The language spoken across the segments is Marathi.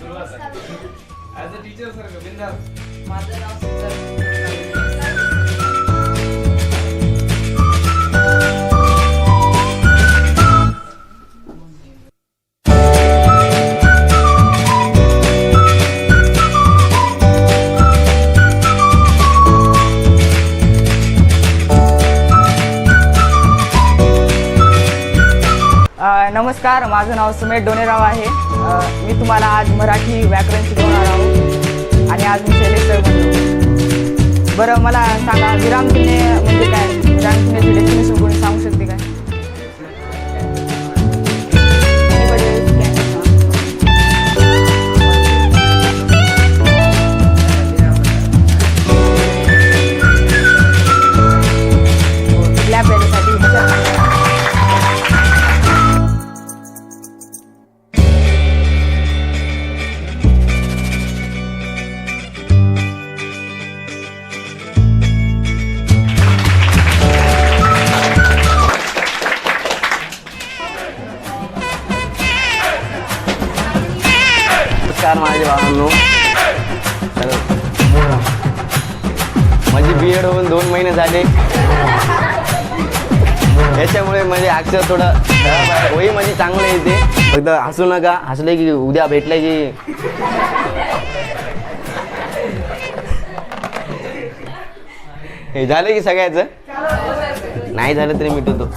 ॲज अ टीचर सर बिंदास. माझं नाव सुंदर. नमस्कार, माझं नाव सुमेध डोनेराव आहे. मी तुम्हाला आज मराठी व्याकरण शिकवणार आहोत आणि आज मी शैलेश सर बनलो. बरं, मला सांगा विरामचिन्हे म्हणजे काय? विरामचिन्हेची डेफिनेशन कोणी सांगू शकते काय? नमस्कार माझे भावांनो. माझी बी एड होऊन 2 महिने झाले. याच्यामुळे म्हणजे अक्षर थोडं वही म्हणजे चांगलं येते. फक्त हसू नका, हसले की उद्या भेटले की हे झालं की सगळ्याचं नाही झालं तरी मिटवतो.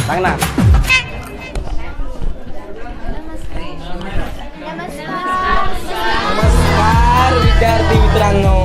सांग ना. नमस्कार विद्यार्थी मित्रांनो.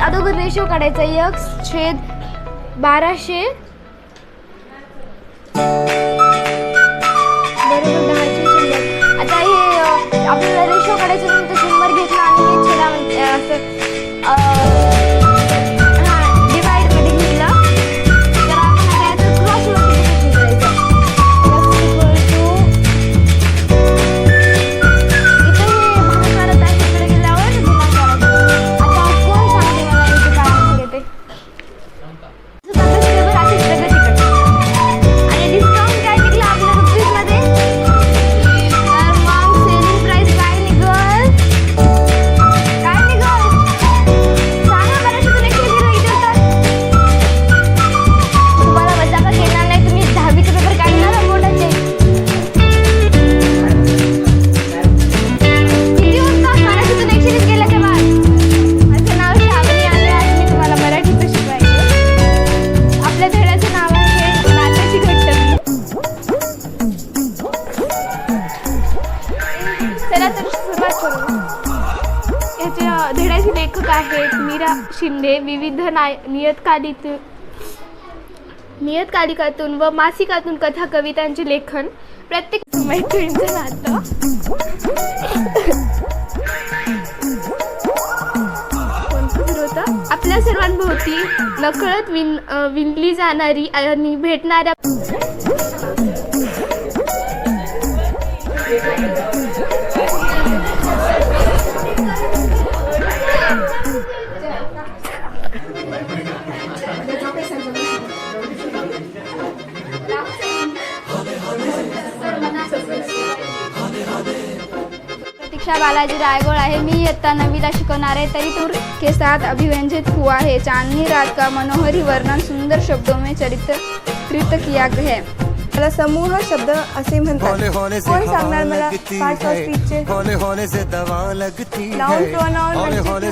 अगोदर रेशो काढायचा 1/1200 बरोबर 10चे शिल्लक. आता हे आपल्याला रेशो काढायचं नंतर 100 घेतला आणि हे छेदा म्हणजे असं डिवाइड मध्ये घेतलं तर आपण आता याचं क्रॉस मल्टिप्लिकेशन करायचं. इथे हे भागाकारत आहे, इकडे गेल्यावर गुणाकार. आता कोण सांगते मला इथे काय आन्सर येते? आणि डिस्काउंट काय निघलं आपल्या रुपीज मध्ये? तर मग सेलिंग प्राइस काय निघल? काय निघल सांगा बरं. तुम्ही लेखी इथे तर तुम्हाला मजा का घेणार नाही. तुम्ही 10वीचे पेपर काढणार ना बोर्डाचे. किती वाजता? मराठीतून 120 गेल्याच्या बाद. माझं नाव श्रावणी आहे आणि मी तुम्हाला मराठीचं शिकवायचे. आपल्या धड्याचं नाव आहे नात्याची घट्टबी. चला तर सुरुवात करू. याच्या धड्याचे लेखक आहेत मीरा शिंदे. विविध नियतकालिकातून व मासिकातून कथा कवितांचे लेखन. प्रत्येक मैत्रिणीचं नातं. आपल्या सर्वांभोवती नकळत विणली जाणारी आणि भेटणाऱ्या बालाजी रायगोड़ आहे. मी इयत्ता 9वीला शिकवणार आहे. तरी टूर के साथ अभिव्यंजित हुआ है. चांदनी रात का मनोहरी वर्णन सुंदर शब्दों में चित्रित किया है. मला समूह शब्द असे म्हणतात. कोण सांगणार मला पार्ट ऑफ स्पीचचे? नाउन प्रोनाउन ॲडवर्ब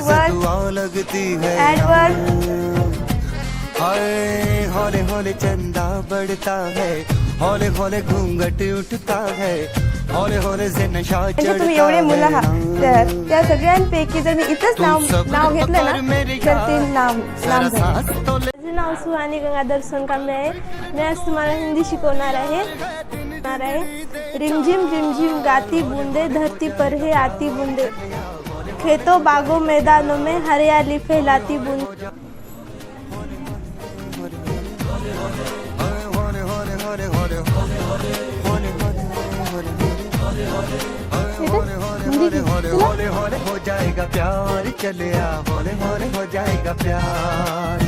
हौले हौले चंदा बढ़ता है, हौले हौले घूंघट उठता है, हौले हौले से नशा म्हणजे तुम्ही एवढे मुलं आहात तर त्या सगळ्यांपैकी जर मी इथंच नाव घेतलं ना तर ते नाम झालं. माझे नाव सुहानी गंगाधर सोनकांबळे आहे. मी आज तुम्हाला हिंदी शिकवणार आहे. रिमझिम रिमझिम गाती बूंदे धरती पर है आती बूंदे, खेतों बागों मैदानों में हरियाली फैलाती बूंदे. हौले हौले हो जाएगा प्यार, चले आ हौले हौले हो जाएगा प्यार.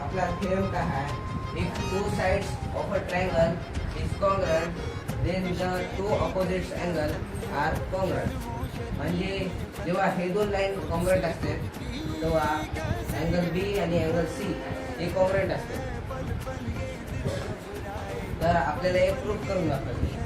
आपला थेरम काय आहे? If two sides of a triangle is congruent, then the two opposite angle are congruent. म्हणजे जेव्हा हे दोन लाईन कॉन्ग्रंट असते तेव्हा अँगल बी आणि अँगल सी हे कॉन्ग्रंट असते. तर आपल्याला हे प्रूफ करून दाखवायचं.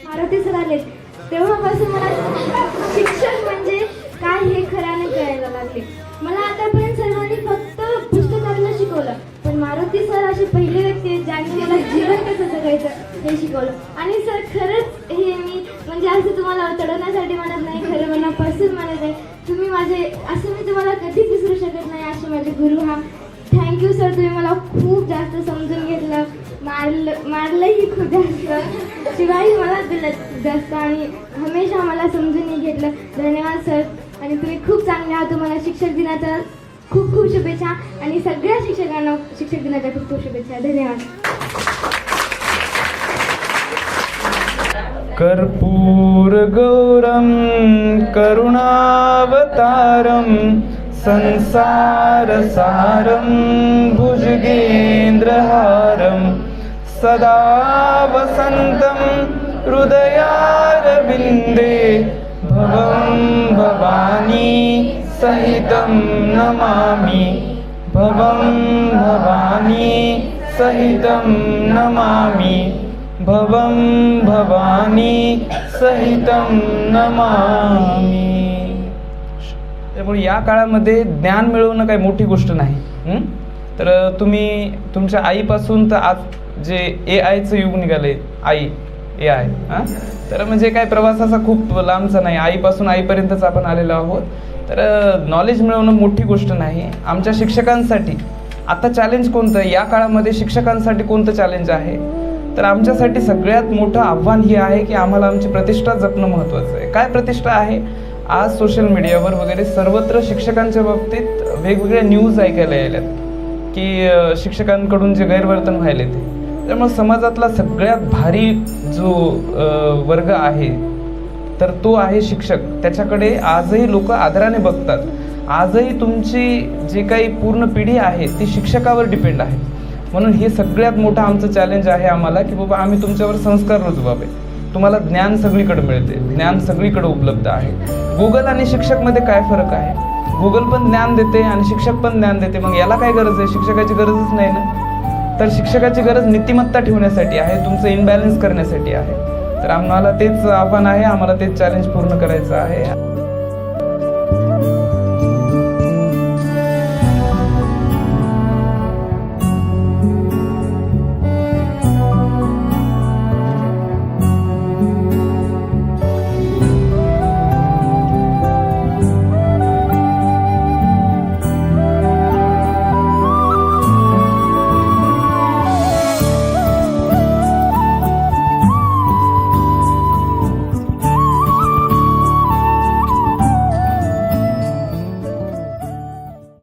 मारुती सर आले तेव्हापासून मला शिक्षक म्हणजे काय हे खऱ्याने कळायला लागले. मला आतापर्यंत सर्वांनी फक्त पुस्तकातलं शिकवलं, पण मारुती सर असे पहिले व्यक्ती आहेत ज्यांनी मला जीवन कसं जगायचं हे शिकवलं. आणि सर खरंच हे मी म्हणजे असं तुम्हाला चढवण्यासाठी म्हणत नाही, खरं मनापासून म्हणत आहे. तुम्ही माझे असं मी तुम्हाला कधीच विसरू शकत नाही असे माझे गुरु. हा थँक्यू सर. तुम्ही मला खूप जास्त समजून घेतलं, मारलंही खूप जास्त, शिवाय मला दिलं जास्त आणि हमेशा मला समजूनही घेतलं. धन्यवाद सर. आणि तुम्ही खूप चांगले आहात. तुम्हाला शिक्षक दिनाच्या खूप खूप शुभेच्छा आणि सगळ्या शिक्षकांना शिक्षक दिनाच्या खूप खूप शुभेच्छा. धन्यवाद. कर्पूर गौरम करुणावतारम संसार सारम भुजगेंद्रहारम सदा वसंतम हृदयारविंदे भवं भवानी सहितं नमामि, भवं भवानी सहितं नमामि, भवं भवानी सहितं नमामि. त्यामुळे या काळामध्ये ज्ञान मिळवणं काही मोठी गोष्ट नाही. तर तुम्ही तुमच्या आईपासून तर आज जे AI चं युग निघाले, AI हां, तर म्हणजे काय प्रवासाचा खूप लांबचा नाही, आईपासून आईपर्यंतच आपण आलेलो आहोत. तर नॉलेज मिळवणं मोठी गोष्ट नाही. आमच्या शिक्षकांसाठी आता चॅलेंज कोणतं, या काळामध्ये शिक्षकांसाठी कोणतं चॅलेंज आहे, तर आमच्यासाठी सगळ्यात मोठं आव्हान हे आहे की आम्हाला आमची प्रतिष्ठा जपणं महत्त्वाचं आहे. काय प्रतिष्ठा आहे? आज सोशल मीडियावर वगैरे सर्वत्र शिक्षकांच्या बाबतीत वेगवेगळ्या न्यूज ऐकायला यायल्यात की शिक्षकांकडून जे गैरवर्तन व्हायले ते. त्यामुळे समाजातला सगळ्यात भारी जो वर्ग आहे तर तो आहे शिक्षक. त्याच्याकडे आजही लोक आदराने बघतात. आजही तुमची जे काही पूर्ण पिढी आहे ती शिक्षकावर डिपेंड आहे. म्हणून हे सगळ्यात मोठं आमचं चॅलेंज आहे आम्हाला की बाबा आम्ही तुमच्यावर संस्कार रुजवावे. तुम्हाला ज्ञान सगळीकडे मिळते, ज्ञान सगळीकडे उपलब्ध आहे. गुगल आणि शिक्षकमध्ये काय फरक आहे? गुगल पण ज्ञान देते आणि शिक्षक पण ज्ञान देते. मग याला काय गरज आहे? शिक्षकाची गरजच नाही ना. तर शिक्षकाची गरज नीतिमत्ता ठेवण्यासाठी आहे, तुमचं इनबॅलन्स करण्यासाठी आहे. तर आम्हाला तेच आव्हान आहे, आम्हाला तेच चॅलेंज पूर्ण करायचं आहे.